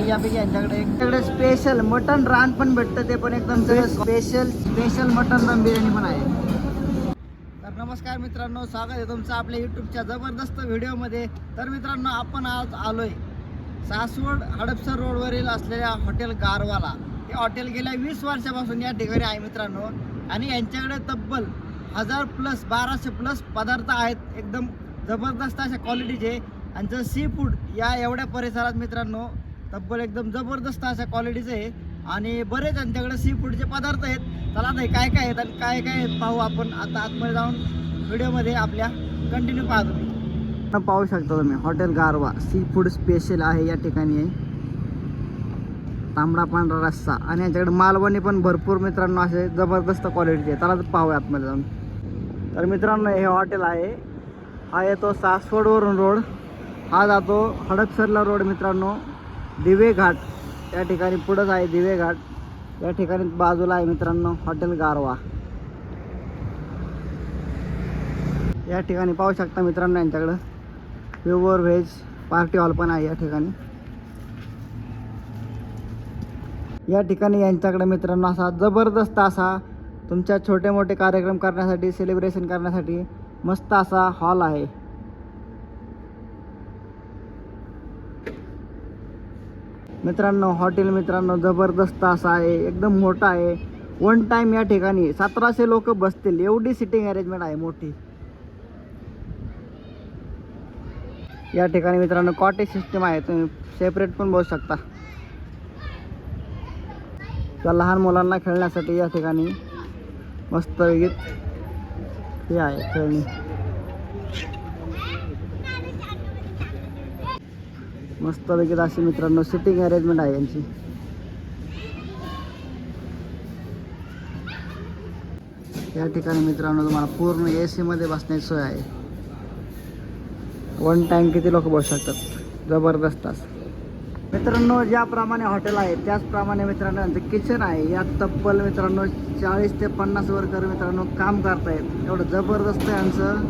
यापैकी यांच्याकडे special mutton रान पण भेटतं, ते पण एकदम स्पेशल मटन दम बिर्याणी पण आहे. तर नमस्कार मित्रांनो, स्वागत आहे तुमचं आपल्या यूट्यूबच्या जबरदस्त व्हिडिओमध्ये. तर मित्रांनो, आपण आज आलोय सासवड हडपसर रोडवरील असलेल्या हॉटेल गारवाला. हे हॉटेल गेल्या 20 वर्षापासून या ठिकाणी आहे मित्रांनो, आणि यांच्याकडे तब्बल 1000 प्लस 1200 प्लस पदार्थ आहेत, एकदम जबरदस्त अशा क्वालिटीचे. आणि जर सी फूड या एवढ्या परिसरात मित्रांनो तब्बल एकदम जबरदस्त अशा क्वालिटीचे आहे, आणि बरेच त्यांच्याकडे सी फूडचे पदार्थ आहेत. चला नाही काय काय आहेत आणि काय काय पाहू आपण आता आतमध्ये जाऊन व्हिडिओमध्ये आपल्या कंटिन्यू पाहतो. तुम्ही पाहू शकता तुम्ही हॉटेल गारवा सी फूड स्पेशल आहे. या ठिकाणी आहे तांबडा पांढरा रस्सा, आणि यांच्याकडे मालवणी पण भरपूर मित्रांनो असे जबरदस्त क्वालिटीचे. चला पाहूया आतमध्ये जाऊन. तर मित्रांनो, हे हॉटेल आहे, हा येतो सासवडवरून रोड, हा जातो हडपसरला रोड मित्रांनो. दिवे घाट या ठिकाणी पुढंच आहे दिवे घाट, या ठिकाणी बाजूला आहे मित्रांनो हॉटेल गारवा. या ठिकाणी पाहू शकता मित्रांनो, यांच्याकडं प्युअर व्हेज पार्टी हॉल पण आहे या ठिकाणी. या ठिकाणी यांच्याकडे मित्रांनो असा जबरदस्त असा तुमच्या छोटे मोठे कार्यक्रम करण्यासाठी, सेलिब्रेशन करण्यासाठी मस्त असा हॉल आहे. मित्रांनो, हॉटेल मित्रांनो जबरदस्त असा आहे, एकदम मोठा आहे. वन टाइम या ठिकाणी 1700 लोक बसतील एवढी सिटिंग अरेंजमेंट आहे मोठी. या ठिकाणी मित्रांनो कॉटेज सिस्टम आहे, तुम्ही सेपरेट पण बसू शकता. त्या लहान मुलांना खेळण्यासाठी या ठिकाणी मस्त वेगळी हे आहे खेळणी. मस्त वेगळी अशी मित्रांनो सिटिंग अरेंजमेंट आहे यांची. या ठिकाणी मित्रांनो तुम्हाला पूर्ण AC मध्ये बसण्याची सोय आहे. वन टाइम किती लोक बसू शकतात, जबरदस्त असं. मित्रांनो, ज्याप्रमाणे हॉटेल आहे त्याचप्रमाणे मित्रांनो यांचं किचन आहे. यात तब्बल मित्रांनो 40 ते 50 वर्कर मित्रांनो काम करतायत. एवढं जबरदस्त यांचं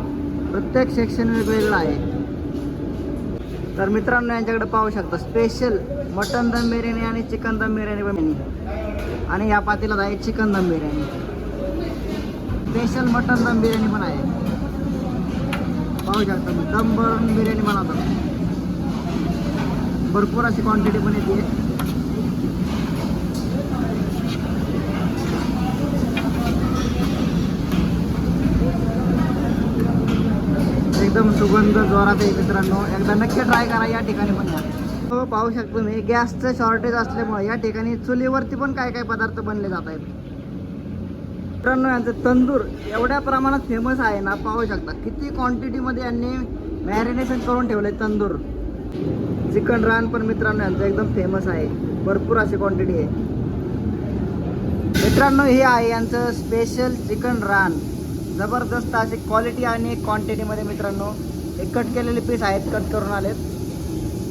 प्रत्येक सेक्शन वेगवेगळं आहे. तर मित्रांनो, यांच्याकडे पाहू शकता स्पेशल मटन दम बिर्याणी आणि चिकन दम बिर्याणी पण, आणि या पातेल्यात आहे चिकन दम बिर्याणी. स्पेशल मटन दम बिर्याणी पण आहे, पाहू शकता. दम भरून बिर्याणी बनवतात, भरपूर अशी क्वांटिटी पण येते. एकदम सुगंध जोरात आहे मित्रांनो, एकदा नक्की ट्राय करा. या ठिकाणी पण या तो पाहू शकतो तुम्ही गॅसचं शॉर्टेज असल्यामुळे या ठिकाणी चुलीवरती पण काय काय पदार्थ बनले जात आहेत. मित्रांनो, यांचं तंदूर एवढ्या प्रमाणात फेमस आहे ना, पाहू शकता किती क्वांटिटीमध्ये यांनी मॅरिनेशन करून ठेवले तंदूर. चिकन रान पण मित्रांनो यांचं एकदम फेमस आहे, भरपूर अशी क्वांटिटी आहे. मित्रांनो, हे आहे यांचं स्पेशल चिकन रान, जबरदस्त अशी क्वालिटी आणि क्वांटिटीमध्ये मित्रांनो. हे कट केलेले पीस आहेत, कट करून आलेत.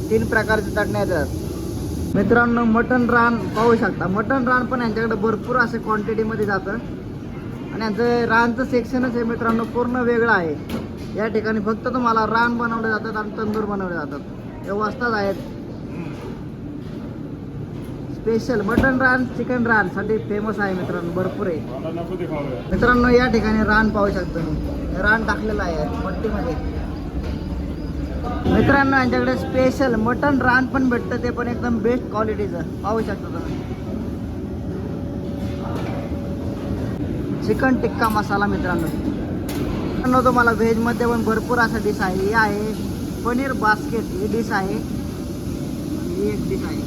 3 प्रकारचे चटण्या येतात मित्रांनो. मटन रान पाहू शकता, मटन रान पण यांच्याकडे भरपूर असे क्वांटिटीमध्ये जातं, आणि यांचं रानचं सेक्शनच हे मित्रांनो पूर्ण वेगळं आहे. या ठिकाणी फक्त तुम्हाला रान बनवले जातात आणि तंदूर बनवले जातात, व्यवस्थाच आहेत. स्पेशल मटन रान चिकन रान साठी फेमस आहे मित्रांनो, भरपूर आहे. मित्रांनो, या ठिकाणी रान पाहू शकतो मी, रान टाकलेलं आहे पट्टीमध्ये. मित्रांनो, यांच्याकडे स्पेशल मटन रान पण भेटतं, ते पण एकदम बेस्ट क्वालिटीचं, पाहू शकता तुम्ही. चिकन टिक्का मसाला मित्रांनो, तुम्हाला व्हेजमध्ये पण भरपूर असं डिश आहे. ही आहे पनीर बास्केट, ही डिश आहे, ही एक डिश आहे.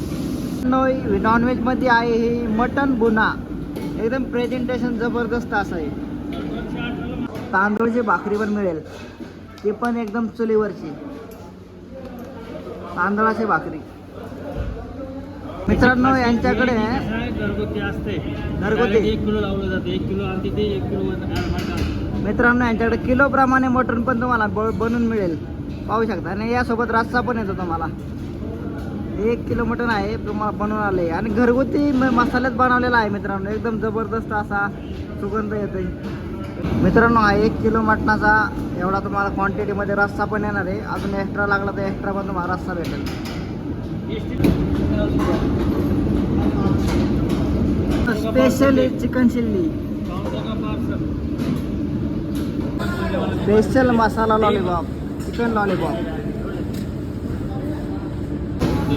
नॉनव्हेजमध्ये आहे ही मटन बुना, एकदम प्रेझेंटेशन जबरदस्त असं आहे. तांदूळची भाकरी पण मिळेल, ती पण एकदम चुलीवरची तांदळाची भाकरी. मित्रांनो, यांच्याकडे घरगुती असते, घरगुती 1 किलो लावलं जातं, 1 किलो आणि तिथे 1 किलो. मित्रांनो, यांच्याकडे किलोप्रमाणे मटण पण तुम्हाला बनवून मिळेल, पाहू शकता. आणि यासोबत रस्सा पण येतो तुम्हाला. 1 किलो मटण आहे तुम्हाला बनवून आले, आणि घरगुती मसाल्यात बनवलेला आहे मित्रांनो, एकदम जबरदस्त असा सुगंध येतोय. मित्रांनो, हा 1 किलो मटणाचा एवढा तुम्हाला क्वांटिटीमध्ये रस्सा पण येणार आहे. अजून एक्स्ट्रा लागला तर एक्स्ट्रा पण तुम्हाला रस्सा भेटेल. Special chicken chilli, special masala lollipop, chicken lollipop,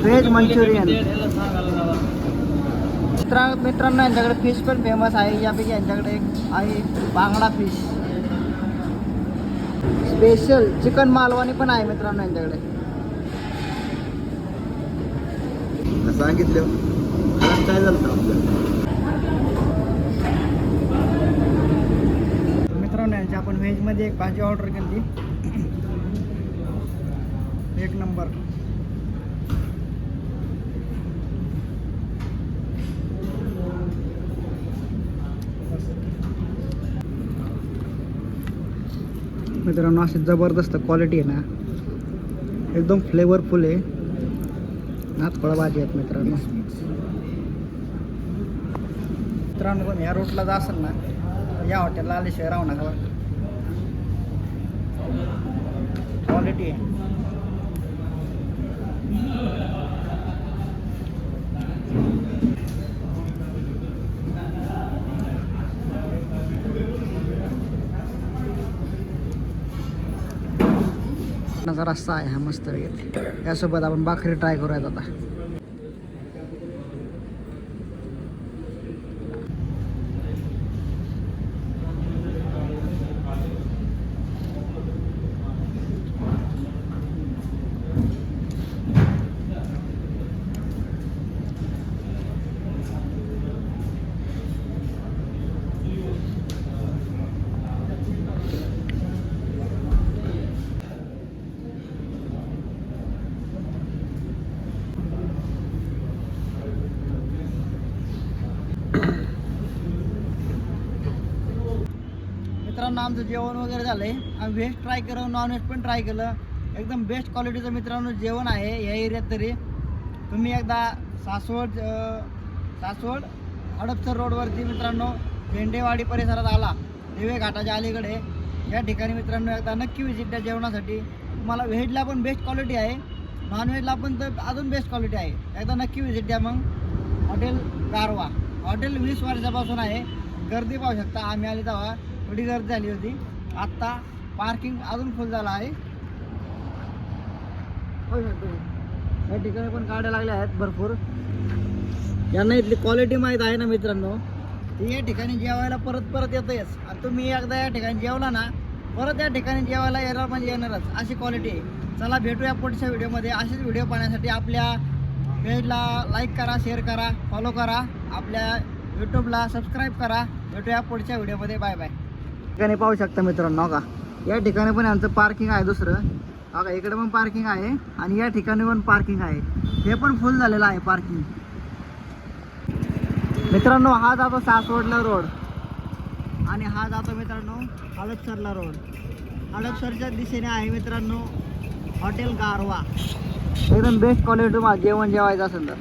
veg Manchurian. मित्रांनो यांच्याकडे फिश पण फेमस आहे. यापैकी यांच्याकडे एक आहे बांगडा फिश. स्पेशल चिकन मालवणी पण आहे मित्रांनो यांच्याकडे. सांगितलं काय झालं मित्रांनो यांची आपण व्हेजमध्ये एक भाजी ऑर्डर केली, एक नंबर. मित्रांनो अशी जबरदस्त क्वालिटी आहे ना, एकदम फ्लेवरफुल आहे. नाथफळा भाजी आहेत मित्रांनो. मित्रांनो पण ह्या रूटला जा असेल ना, या हॉटेलला आल्याशिवाय राहू नका. क्वालिटी आहे. जरा रस्सा आहे हा मस्त वगैरे. यासोबत आपण भाकरी ट्राय करूयात आता. मित्रांनो आमचं जेवण वगैरे झालंय. आम्ही व्हेज ट्राय केलं, नॉनव्हेज पण ट्राय केलं. एकदम बेस्ट क्वालिटीचं मित्रांनो जेवण आहे या एरियात. तरी तुम्ही एकदा सासवड हडपसर रोडवरती मित्रांनो भेंडेवाडी परिसरात आला, रेल्वे घाटाच्या अलीकडे, या ठिकाणी मित्रांनो एकदा नक्की व्हिजिट द्या जेवणासाठी. तुम्हाला व्हेजला पण बेस्ट क्वालिटी आहे, नॉनव्हेजला पण तर अजून बेस्ट क्वालिटी आहे. एकदा नक्की व्हिजिट द्या. मग हॉटेल गारवा, हॉटेल 20 वर्षापासून आहे. गर्दी पाहू शकता. आम्ही आले तेव्हा थोडी गर्दी झाली होती. आत्ता पार्किंग अजून फुल झाला आहे. या ठिकाणी पण गाड्या लागल्या आहेत भरपूर. यांना इथली क्वालिटी माहीत आहे ना मित्रांनो, ती या ठिकाणी जेवायला परत येतच. आणि तुम्ही एकदा या ठिकाणी जेवला ना, परत या ठिकाणी जेवायला येणार म्हणजे येणारच, अशी क्वालिटी आहे. चला भेटूया पुढच्या व्हिडिओमध्ये. असेच व्हिडिओ पाहण्यासाठी आपल्या पेजला लाईक करा, शेअर करा, फॉलो करा, आपल्या यूट्यूबला सबस्क्राईब करा. भेटूया पुढच्या व्हिडिओमध्ये. Bye bye. ठिकाणी पाहू शकता मित्रांनो का, या ठिकाणी पण यांचं पार्किंग आहे दुसरं. बघा इकडे पण पार्किंग आहे आणि या ठिकाणी पण पार्किंग आहे. हे पण फुल झालेलं आहे पार्किंग. मित्रांनो हा जातो सासवडला रोड आणि हा जातो मित्रांनो हडपसरला रोड. हडपसरच्या दिशेने आहे मित्रांनो हॉटेल गारवा. एकदम बेस्ट क्वालिटी जेवण जेवायचं असेल तर